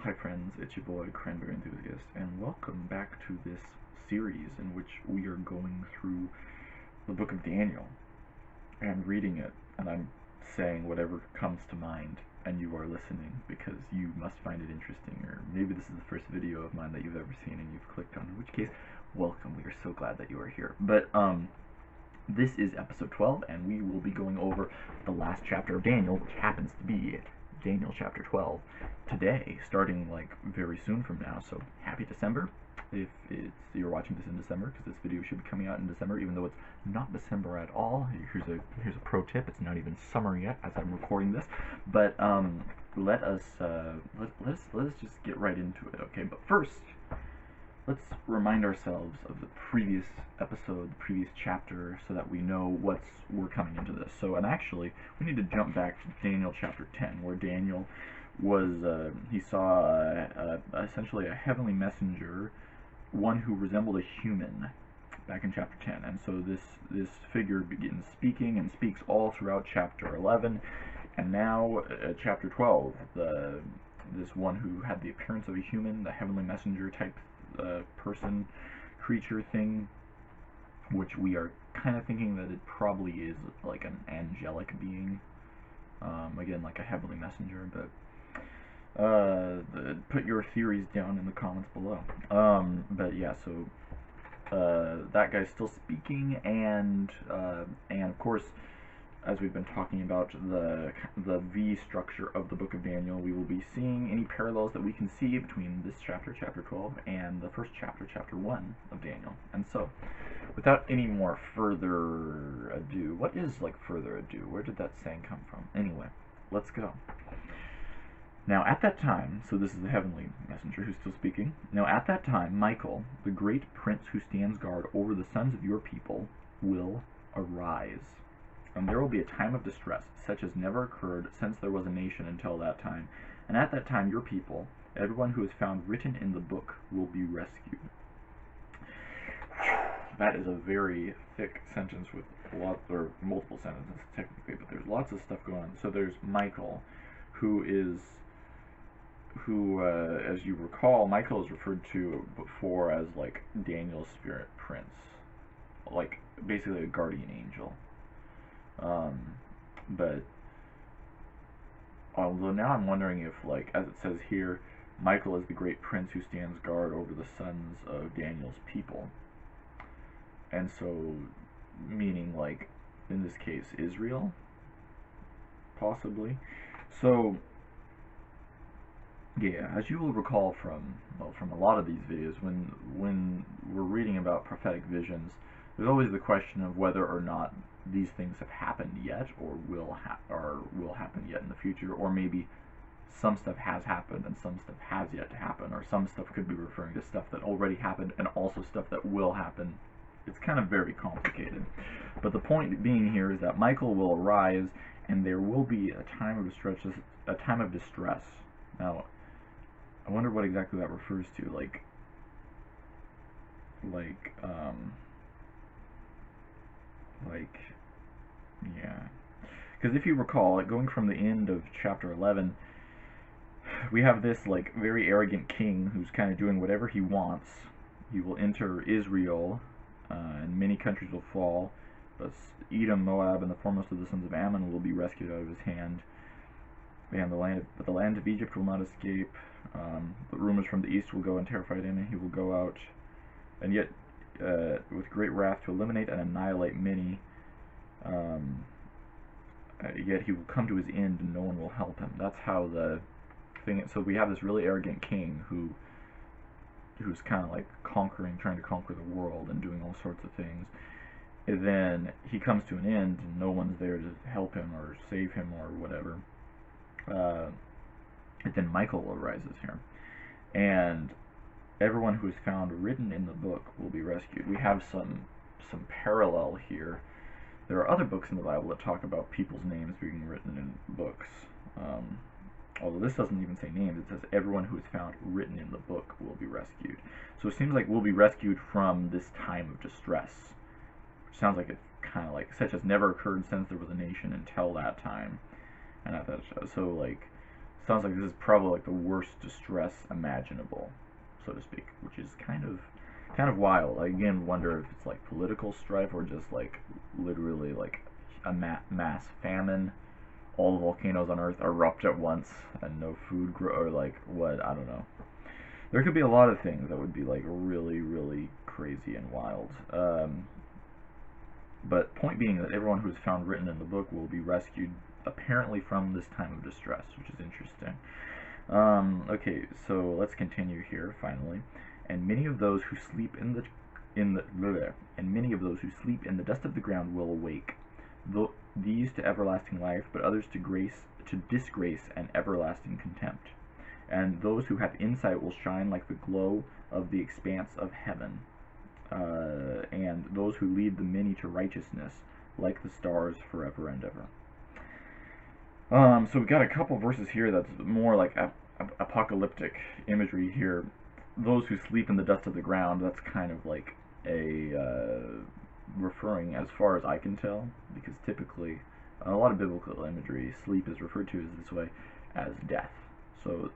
Hi friends, it's your boy Cranberry Enthusiast, and welcome back to this series in which we are going through the book of Daniel and reading it, and I'm saying whatever comes to mind, and you are listening because you must find it interesting, or maybe this is the first video of mine that you've ever seen and you've clicked on, in which case, welcome, we are so glad that you are here. But, this is episode 12, and we will be going over the last chapter of Daniel, which happens to be Daniel chapter 12 today, starting like very soon from now. So happy December if you're watching this in December, because this video should be coming out in December, even though it's not December at all. Here's a pro tip: it's not even summer yet as I'm recording this. But let's just get right into it, okay? But first, let's remind ourselves of the previous episode, the previous chapter, so that we know we're coming into this. So, and actually, we need to jump back to Daniel chapter 10, where Daniel was, he saw essentially a heavenly messenger, one who resembled a human, back in chapter 10. And so this figure begins speaking and speaks all throughout chapter 11, and now chapter 12, this one who had the appearance of a human, the heavenly messenger type person, creature thing, which we are kind of thinking that it probably is like an angelic being, again, like a heavenly messenger, but put your theories down in the comments below. But yeah, so that guy's still speaking, and of course, as we've been talking about the V structure of the book of Daniel, we will be seeing any parallels that we can see between this chapter, chapter 12, and the first chapter, chapter 1 of Daniel. And so, without any more further ado, what is like further ado? Where did that saying come from? Anyway, let's go. Now at that time, so this is the heavenly messenger who's still speaking. Now at that time, Michael, the great prince who stands guard over the sons of your people, will arise. And there will be a time of distress, such as never occurred since there was a nation until that time. And at that time your people, everyone who is found written in the book, will be rescued. That is a very thick sentence with multiple sentences technically, but there's lots of stuff going on. So there's Michael, who, as you recall, Michael is referred to before as like Daniel's spirit prince, like basically a guardian angel. But although now I'm wondering if, like, as it says here, Michael is the great prince who stands guard over the sons of Daniel's people. And so, meaning, like, in this case, Israel? Possibly. So, yeah, as you will recall from a lot of these videos, when we're reading about prophetic visions, there's always the question of whether or not these things have happened yet, or will happen yet in the future, or maybe some stuff has happened and some stuff has yet to happen, or some stuff could be referring to stuff that already happened and also stuff that will happen. It's kind of very complicated. But the point being here is that Michael will arise, and there will be a time of distress. Now, I wonder what exactly that refers to, yeah, because if you recall, like, going from the end of chapter 11, we have this like very arrogant king who's kind of doing whatever he wants. He will enter Israel, and many countries will fall, but Edom, Moab, and the foremost of the sons of Ammon will be rescued out of his hand. And the land of Egypt will not escape. The rumors from the east will go and terrify him, and he will go out, and yet with great wrath to eliminate and annihilate many. Yet he will come to his end, and no one will help him. That's how the thing. So we have this really arrogant king who's kind of like trying to conquer the world and doing all sorts of things. And then he comes to an end, and no one's there to help him or save him or whatever. And then Michael arises here, and everyone who is found written in the book will be rescued. We have some parallel here. There are other books in the Bible that talk about people's names being written in books. Although this doesn't even say names, it says everyone who is found written in the book will be rescued. So it seems like we'll be rescued from this time of distress, which sounds like it's kind of like such as never occurred since there was a nation until that time. And at that, so like sounds like this is probably like the worst distress imaginable, so to speak, which is kind of wild. I again wonder if it's like political strife or just like literally like a mass famine. All the volcanoes on Earth erupt at once and no food grow, or like what, I don't know. There could be a lot of things that would be like really, really crazy and wild. But point being that everyone who is found written in the book will be rescued apparently from this time of distress, which is interesting. Okay, so let's continue here finally. And many of those who sleep in the and many of those who sleep in the dust of the ground will awake, these to everlasting life, but others to disgrace and everlasting contempt. And those who have insight will shine like the glow of the expanse of heaven. And those who lead the many to righteousness, like the stars forever and ever. So we've got a couple verses here that's more like apocalyptic imagery here. Those who sleep in the dust of the ground, that's kind of like a referring, as far as I can tell, because typically a lot of biblical imagery, sleep is referred to as this way, as death. So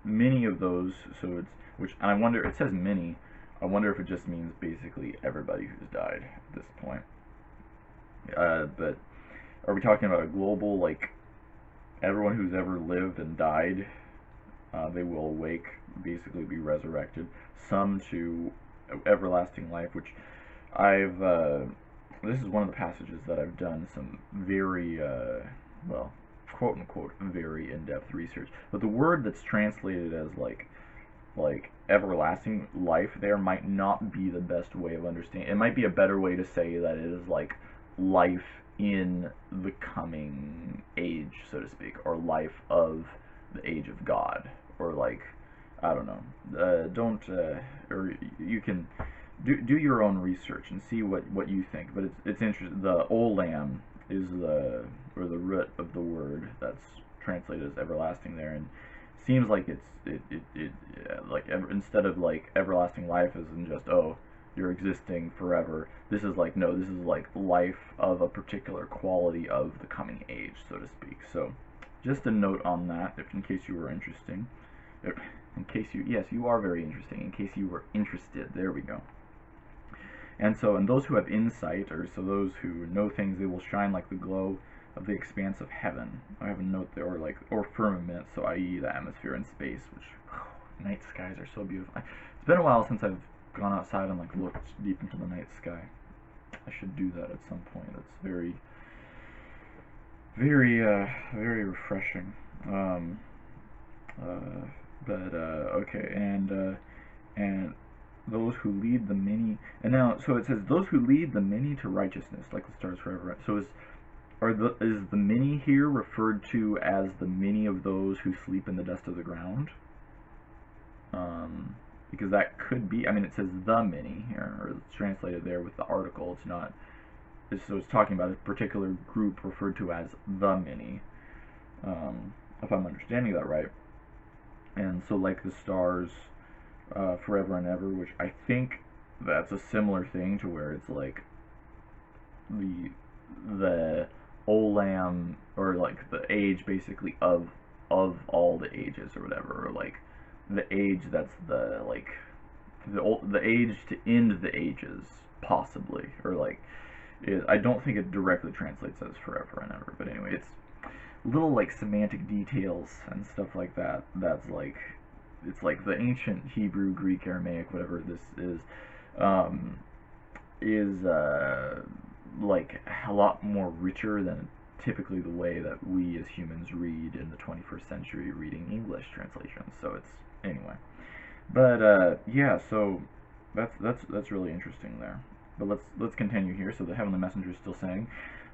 many of those, so it's, which, and I wonder, it says many, I wonder if it just means basically everybody who's died at this point. But are we talking about a global, like, everyone who's ever lived and died, they will awake, basically be resurrected, some to everlasting life, which I've, this is one of the passages that I've done some very, well, quote-unquote, very in-depth research. But the word that's translated as, like everlasting life there might not be the best way of understanding. It might be a better way to say that it is, like, life in the coming age, so to speak, or life of the age of God, or, like, I don't know. Or you can do your own research and see what you think. But it's interesting. The olam is the root of the word that's translated as everlasting there, and seems like instead of like everlasting life as in just, oh, you're existing forever, this is like, no, this is like life of a particular quality of the coming age, so to speak. So just a note on that, if in case you were interesting. In case you, yes, you are very interesting. In case you were interested, there we go. And so, and those who have insight, or so those who know things, they will shine like the glow of the expanse of heaven. I have a note there, or like, or firmament, so i.e. the atmosphere and space, which, night skies are so beautiful. It's been a while since I've gone outside and like looked deep into the night sky. I should do that at some point. It's very, very, very refreshing. Okay, and those who lead the many, and now, so it says, those who lead the many to righteousness, like the stars forever. So is the many here referred to as the many of those who sleep in the dust of the ground? Because that could be, I mean, it says the many here, or it's translated there with the article. It's not, so it's talking about a particular group referred to as the many, if I'm understanding that right. And so, like the stars forever and ever, which I think that's a similar thing to where it's like the olam, or like the age basically of all the ages or whatever, or like the age that's the, like, the age to end the ages, possibly, or like, I don't think it directly translates as forever and ever, but anyway, it's little like semantic details and stuff like that. That's like, it's like the ancient Hebrew, Greek, Aramaic, whatever this is like a lot more richer than typically the way that we as humans read in the 21st century reading English translations. So it's, anyway, but yeah, so that's really interesting there. But let's continue here. So the heavenly messenger is still saying,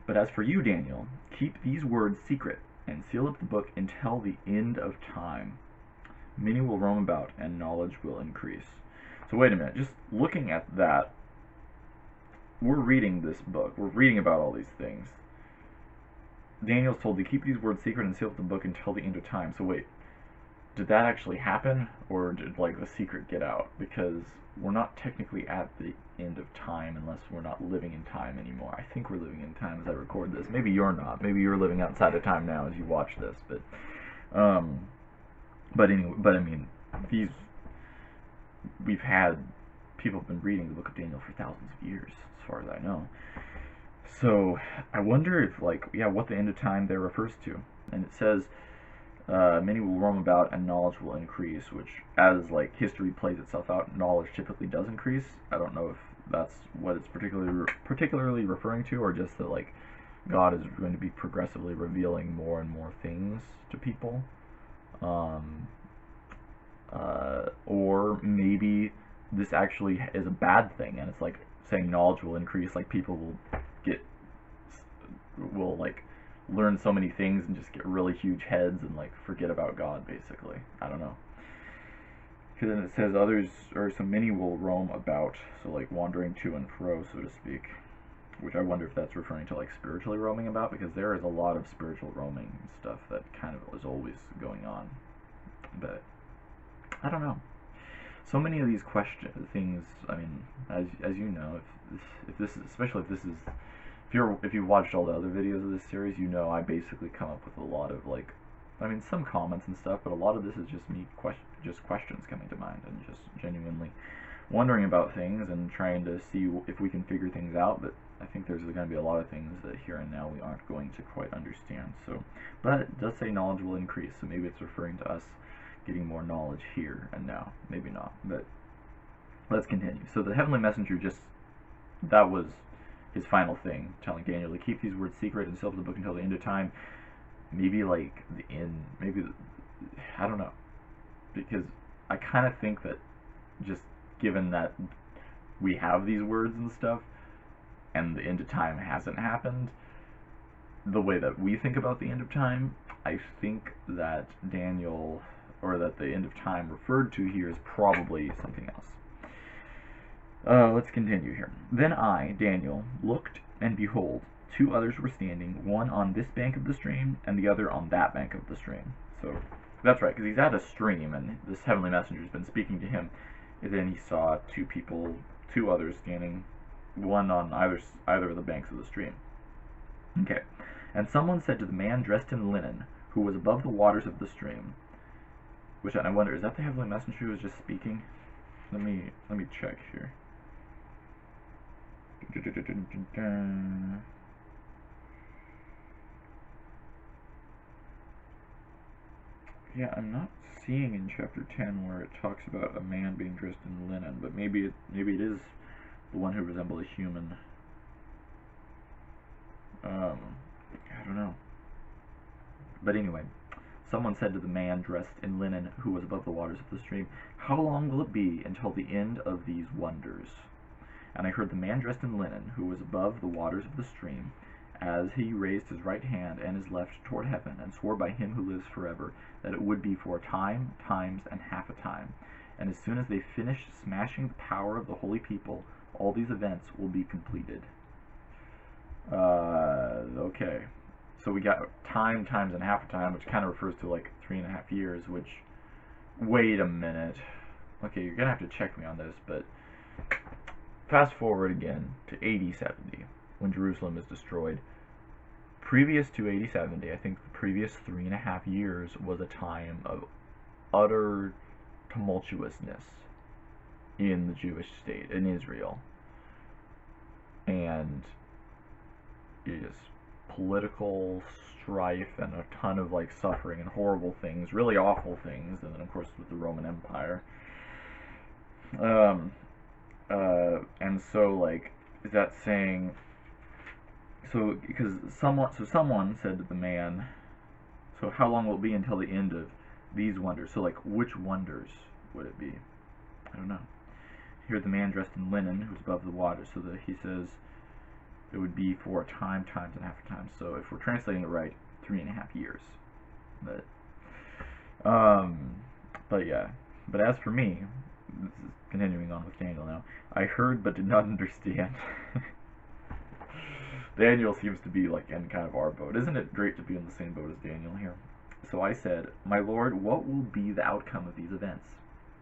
but as for you, Daniel, keep these words secret and seal up the book until the end of time. Many will roam about and knowledge will increase. So wait a minute, just looking at that, we're reading this book, we're reading about all these things. Daniel's told to keep these words secret and seal up the book until the end of time. So wait, did that actually happen, or did like the secret get out? Because we're not technically at the end of time unless we're not living in time anymore. I think we're living in time as I record this. Maybe you're not. Maybe you're living outside of time now as you watch this. But Um, but anyway, but I mean, these we've had people have been reading the Book of Daniel for thousands of years, as far as I know. So I wonder if, like, yeah, what the end of time there refers to. And it says, many will roam about and knowledge will increase, which, as like history plays itself out, knowledge typically does increase. I don't know if that's what it's particularly referring to, or just that like God is going to be progressively revealing more and more things to people. Or maybe this actually is a bad thing, and it's like saying knowledge will increase, like people will like learn so many things and just get really huge heads and like forget about God, basically. I don't know. Because then it says others, or so many will roam about, so like wandering to and fro, so to speak. Which I wonder if that's referring to like spiritually roaming about, because there is a lot of spiritual roaming stuff that kind of is always going on. But I don't know. So many of these things. I mean, as you know, if this is, especially if this is, if you've watched all the other videos of this series, you know I basically come up with a lot of like, I mean, some comments and stuff, but a lot of this is just me just questions coming to mind and just genuinely wondering about things and trying to see if we can figure things out. But I think there's going to be a lot of things that here and now we aren't going to quite understand. So, but it does say knowledge will increase, so maybe it's referring to us getting more knowledge here and now. Maybe not, but let's continue. So the heavenly messenger that was his final thing, telling Daniel to keep these words secret and seal up the book until the end of time. Maybe like the end, maybe, I don't know, because I kind of think that just given that we have these words and stuff, and the end of time hasn't happened the way that we think about the end of time, I think that Daniel, or that the end of time referred to here, is probably something else. Let's continue here. Then I, Daniel, looked, and behold, two others were standing, one on this bank of the stream, and the other on that bank of the stream. So, that's right, because he's at a stream, and this heavenly messenger's been speaking to him, and then he saw two others standing, one on either of the banks of the stream. Okay. And someone said to the man dressed in linen, who was above the waters of the stream, which I wonder, is that the heavenly messenger who was just speaking? Let me check here. Yeah, I'm not seeing in chapter 10 where it talks about a man being dressed in linen, but maybe it is the one who resembled a human. I don't know. But anyway, someone said to the man dressed in linen who was above the waters of the stream, "How long will it be until the end of these wonders?" And I heard the man dressed in linen who was above the waters of the stream, as he raised his right hand and his left toward heaven, and swore by him who lives forever, that it would be for a time, times, and half a time. And as soon as they finish smashing the power of the holy people, all these events will be completed. Okay. So we got time, times, and half a time, which kind of refers to like 3.5 years, which, wait a minute. Okay, you're going to have to check me on this, but fast forward again to AD 70, when Jerusalem is destroyed. Previous to AD 70, I think the previous 3.5 years was a time of utter tumultuousness in the Jewish state, in Israel. And is political strife and a ton of like suffering and horrible things, really awful things, and then of course with the Roman Empire. And so like, is that saying, so because someone said to the man, so how long will it be until the end of these wonders? So like, which wonders would it be? I don't know. Here the man dressed in linen who's above the water, so that he says it would be for a time, times, and half a time. So if we're translating it right, 3.5 years. But yeah. But as for me, this is continuing on with Daniel now. I heard but did not understand. Daniel seems to be like in kind of our boat. Isn't it great to be in the same boat as Daniel here? So I said, "My lord, what will be the outcome of these events?"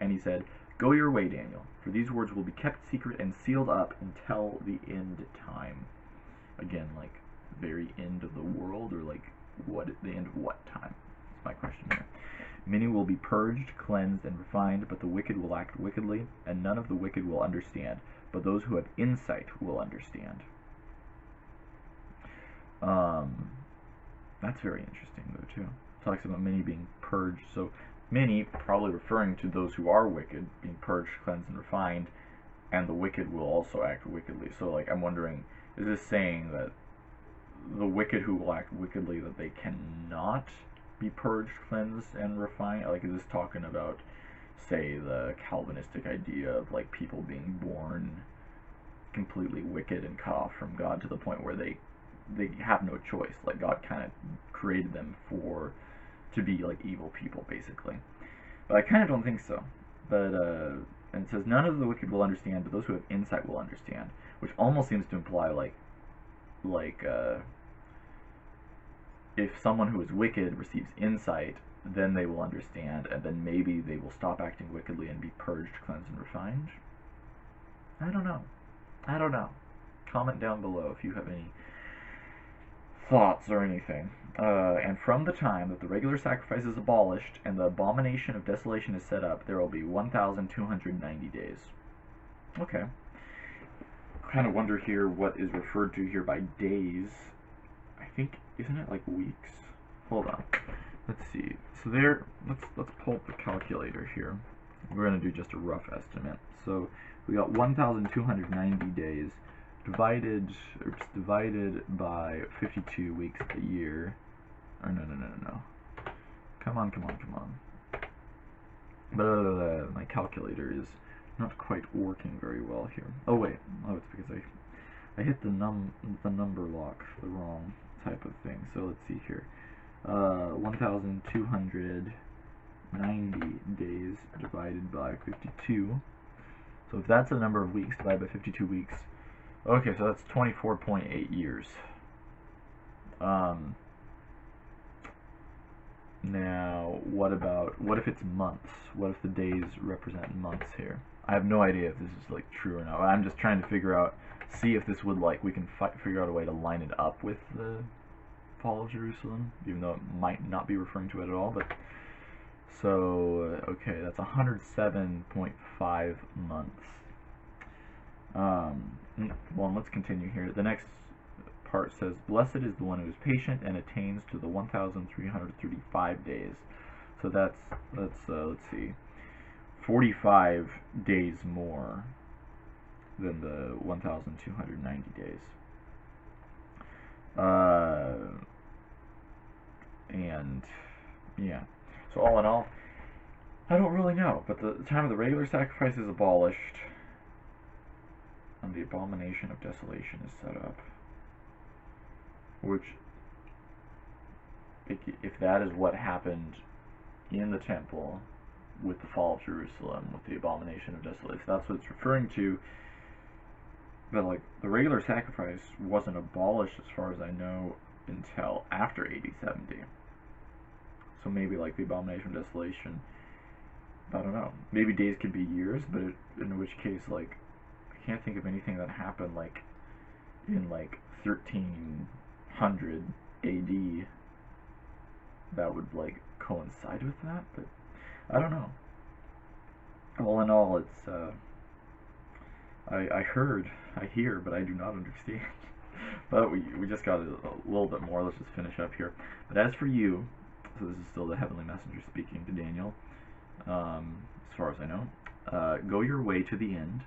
And he said, "Go your way, Daniel, for these words will be kept secret and sealed up until the end time." Again, like very end of the world, or like what, the end of what time? my question here. Many will be purged, cleansed, and refined, but the wicked will act wickedly, and none of the wicked will understand, but those who have insight will understand. That's very interesting, though, too. It talks about many being purged, so many, probably referring to those who are wicked, being purged, cleansed, and refined, and the wicked will also act wickedly. So, like, I'm wondering, is this saying that the wicked who will act wickedly, that they cannot be purged, cleansed, and refined? Like, is this talking about, say, the Calvinistic idea of, like, people being born completely wicked and cut off from God to the point where they have no choice? Like, God kind of created them to be, like, evil people, basically. But I kind of don't think so. But, and it says, none of the wicked will understand, but those who have insight will understand, which almost seems to imply, like, if someone who is wicked receives insight, then they will understand, and then maybe they will stop acting wickedly and be purged, cleansed, and refined. I don't know. Comment down below if you have any thoughts or anything. And from the time that the regular sacrifice is abolished and the abomination of desolation is set up, there will be 1,290 days. Okay. Kind of wonder here what is referred to here by days. I think, isn't it like weeks? Hold on. Let's see. So there, let's pull up the calculator here. We're going to do just a rough estimate. So we got 1,290 days divided by 52 weeks a year. Or no. Come on. My calculator is not quite working very well here. Oh wait, it's because I hit the number lock, the wrong type of thing. So let's see here. 1,290 days divided by 52. So if that's the number of weeks divided by 52 weeks, okay, so that's 24.8 years. Now, what if it's months? What if the days represent months here? I have no idea if this is like true or not. I'm just trying to figure out, see if this would we can figure out a way to line it up with the fall of Jerusalem, even though it might not be referring to it at all. But so okay, that's 107.5 months. Well, let's continue here. The next part says, blessed is the one who is patient and attains to the 1,335 days. So that's let's see, 45 days more than the 1,290 days. And yeah, so all in all, I don't really know, but the time of the regular sacrifice is abolished and the abomination of desolation is set up, which, if that is what happened in the temple with the fall of Jerusalem, with the abomination of desolation, that's what it's referring to. But like, the regular sacrifice wasn't abolished, as far as I know, until after AD 70. So maybe like the abomination of desolation, I don't know, maybe days could be years, but in which case, like, I can't think of anything that happened like in like 1300 AD that would like coincide with that. But I don't know. All in all, it's I hear, but I do not understand. But we just got a little bit more. Let's just finish up here. But as for you, so this is still the heavenly messenger speaking to Daniel, as far as I know, go your way to the end,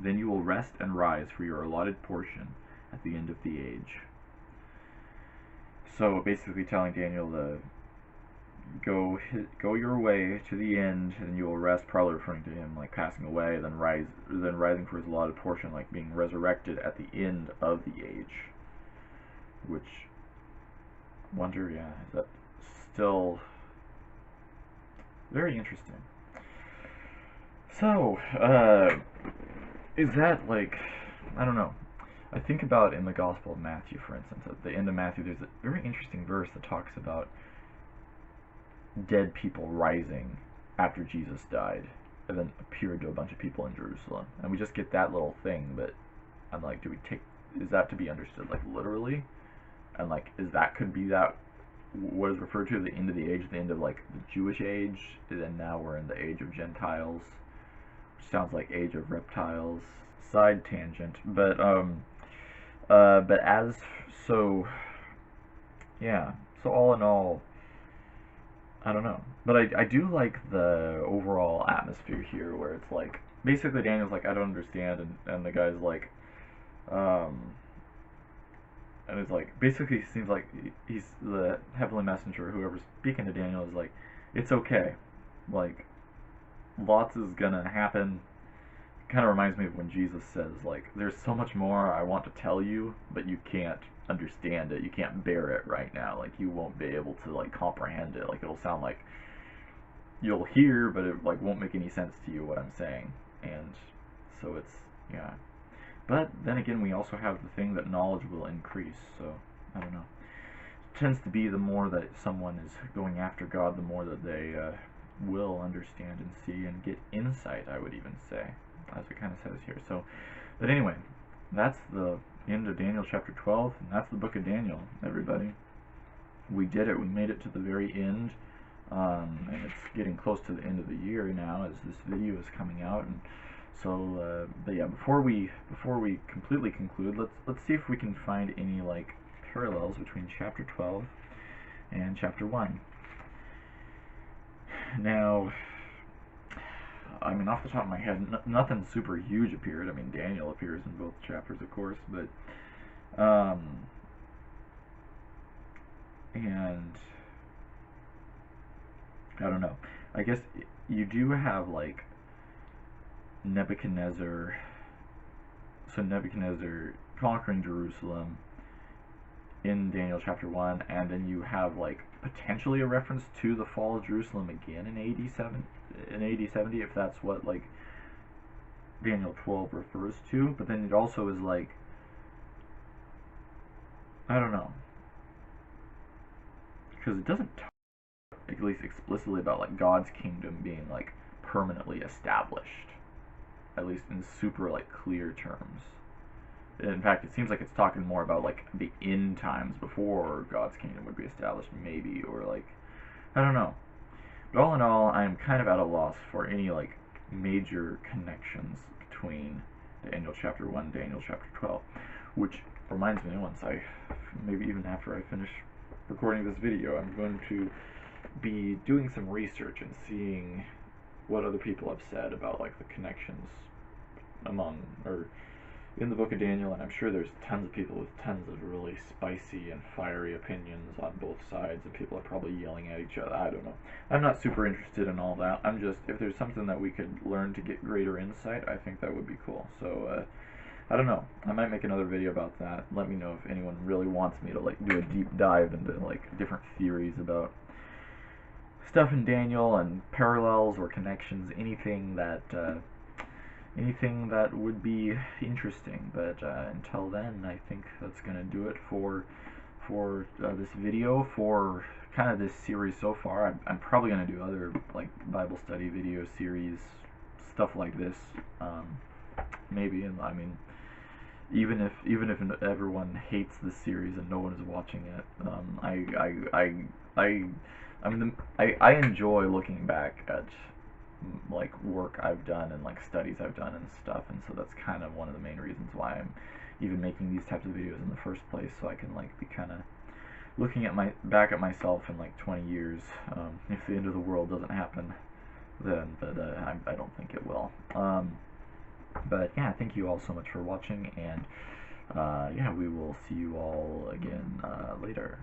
then you will rest and rise for your allotted portion at the end of the age. So basically telling Daniel to go your way to the end, and you will rest, probably referring to him like passing away, then rising for his allotted portion, like being resurrected at the end of the age. Which, wonder, yeah, is that still very interesting. So, is that like, I don't know. I think about in the Gospel of Matthew, for instance, at the end of Matthew, there's a very interesting verse that talks about dead people rising after Jesus died and then appeared to a bunch of people in Jerusalem. And we just get that little thing, but I'm like, is that to be understood like literally? And like, could be that what is referred to as the end of the age, the end of like the Jewish age, and now we're in the age of Gentiles, which sounds like age of reptiles. Side tangent, but as so, yeah. So all in all, I don't know, but I do like the overall atmosphere here, where it's like basically Daniel's like, I don't understand, and the guy's like, um, and it's like basically he seems like he's the heavenly messenger, whoever's speaking to Daniel is like, it's okay, like lots is gonna happen. Kind of reminds me of when Jesus says like, there's so much more I want to tell you, but you can't understand it, you can't bear it right now, like you won't be able to like comprehend it, like it'll sound like you'll hear, but it like won't make any sense to you what I'm saying. And so it's, yeah. But then again, we also have the thing that knowledge will increase, so I don't know. It tends to be the more that someone is going after God, the more that they will understand and see and get insight, I would even say, as it kind of says here. So, but anyway, that's the end of Daniel chapter 12, and that's the book of Daniel, everybody. We did it. We made it to the very end, and it's getting close to the end of the year now as this video is coming out. And so, but yeah, before we completely conclude, let's see if we can find any like parallels between chapter 12 and chapter 1. Now, I mean, off the top of my head, nothing super huge appeared. I mean, Daniel appears in both chapters, of course, but and I don't know. I guess you do have like Nebuchadnezzar. So Nebuchadnezzar conquering Jerusalem in Daniel chapter 1, and then you have like potentially a reference to the fall of Jerusalem again in AD 70, if that's what like Daniel 12 refers to. But then it also is like, I don't know, because it doesn't talk, at least explicitly, about like God's kingdom being like permanently established, at least in super like clear terms. In fact, it seems like it's talking more about like the end times before God's kingdom would be established, maybe, or like, I don't know. But all in all, I'm kind of at a loss for any like major connections between Daniel chapter 1, Daniel chapter 12, which reminds me, maybe even after I finish recording this video, I'm going to be doing some research and seeing what other people have said about like the connections among, or in the book of Daniel, and I'm sure there's tons of people with tons of really spicy and fiery opinions on both sides, and people are probably yelling at each other. I don't know. I'm not super interested in all that. I'm just, if there's something that we could learn to get greater insight, I think that would be cool. So, I don't know. I might make another video about that. Let me know if anyone really wants me to like do a deep dive into like different theories about stuff in Daniel and parallels or connections, anything that would be interesting. But until then, I think that's gonna do it for this video, for kind of this series so far. I'm probably gonna do other like Bible study video series, stuff like this, maybe. And I mean, even if everyone hates this series and no one is watching it, I enjoy looking back at like work I've done and like studies I've done and stuff, and so that's kind of one of the main reasons why I'm even making these types of videos in the first place, so I can like be kind of looking at back at myself in like 20 years, if the end of the world doesn't happen then, but I don't think it will. But yeah, thank you all so much for watching, and yeah, we will see you all again later.